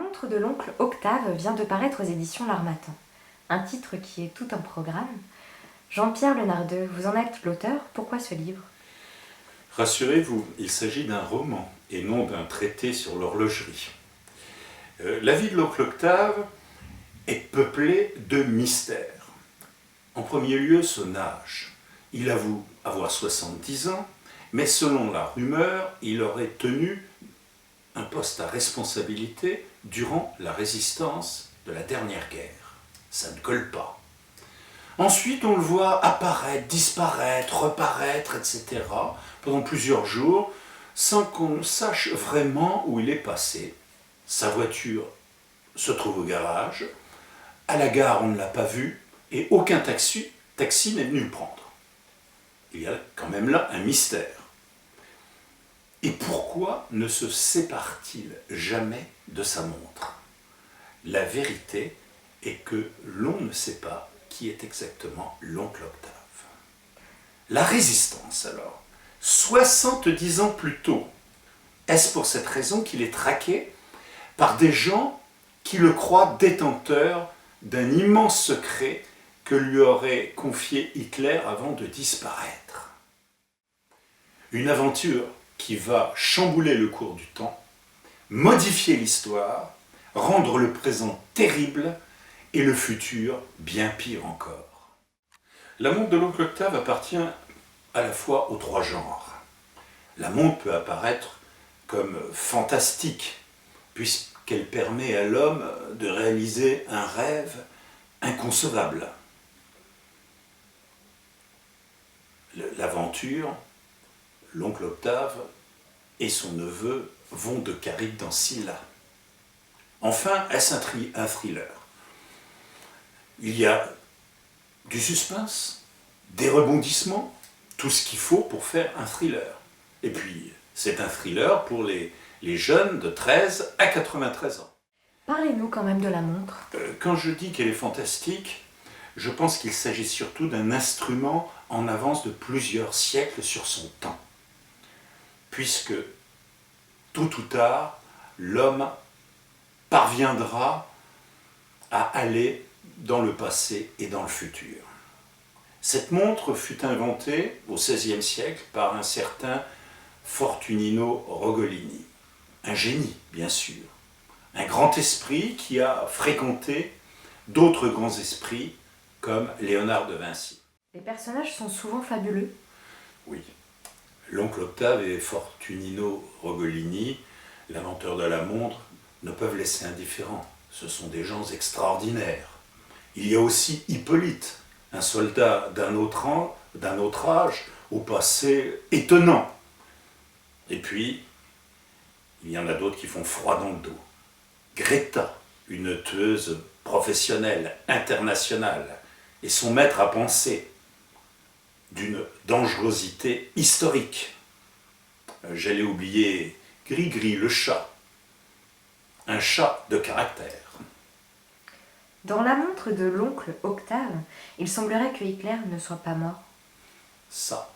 montre de l'oncle Octave vient de paraître aux éditions L'Harmattan. Un titre qui est tout un programme. Jean-Pierre Lenardeux, vous en êtes l'auteur, pourquoi ce livre? Rassurez-vous, il s'agit d'un roman et non d'un traité sur l'horlogerie. La vie de l'oncle Octave est peuplée de mystères. En premier lieu, son âge. Il avoue avoir 70 ans, mais selon la rumeur, il aurait tenu un poste à responsabilité durant la résistance de la dernière guerre. Ça ne colle pas. Ensuite, on le voit apparaître, disparaître, reparaître, etc. pendant plusieurs jours, sans qu'on sache vraiment où il est passé. Sa voiture se trouve au garage, à la gare on ne l'a pas vu, et aucun taxi n'est venu le prendre. Il y a quand même là un mystère. Et pourquoi ne se sépare-t-il jamais de sa montre? La vérité est que l'on ne sait pas qui est exactement l'oncle Octave. La résistance alors, 70 ans plus tôt, est-ce pour cette raison qu'il est traqué par des gens qui le croient détenteur d'un immense secret que lui aurait confié Hitler avant de disparaître? Une aventure qui va chambouler le cours du temps, modifier l'histoire, rendre le présent terrible et le futur bien pire encore. La montre de l'oncle Octave appartient à la fois aux trois genres. La montre peut apparaître comme fantastique, puisqu'elle permet à l'homme de réaliser un rêve inconcevable. L'aventure, l'oncle Octave et son neveu vont de Carrick dans Scylla. Enfin, est-ce un thriller? Il y a du suspense, des rebondissements, tout ce qu'il faut pour faire un thriller. Et puis, c'est un thriller pour les jeunes de 13 à 93 ans. Parlez-nous quand même de la montre. Quand je dis qu'elle est fantastique, je pense qu'il s'agit surtout d'un instrument en avance de plusieurs siècles sur son temps. Puisque, tôt ou tard, l'homme parviendra à aller dans le passé et dans le futur. Cette montre fut inventée au XVIe siècle par un certain Fortunino Rogolini, un génie bien sûr, un grand esprit qui a fréquenté d'autres grands esprits comme Léonard de Vinci. Les personnages sont souvent fabuleux. Oui, l'oncle Octave et Fortunino Rogolini, l'inventeur de la montre, ne peuvent laisser indifférent. Ce sont des gens extraordinaires. Il y a aussi Hippolyte, un soldat d'un autre âge, au passé étonnant. Et puis, il y en a d'autres qui font froid dans le dos. Greta, une tueuse professionnelle, internationale, et son maître à penser, d'une dangerosité historique. J'allais oublier Gris-Gris le chat, un chat de caractère. Dans la montre de l'oncle Octave, il semblerait que Hitler ne soit pas mort. Ça,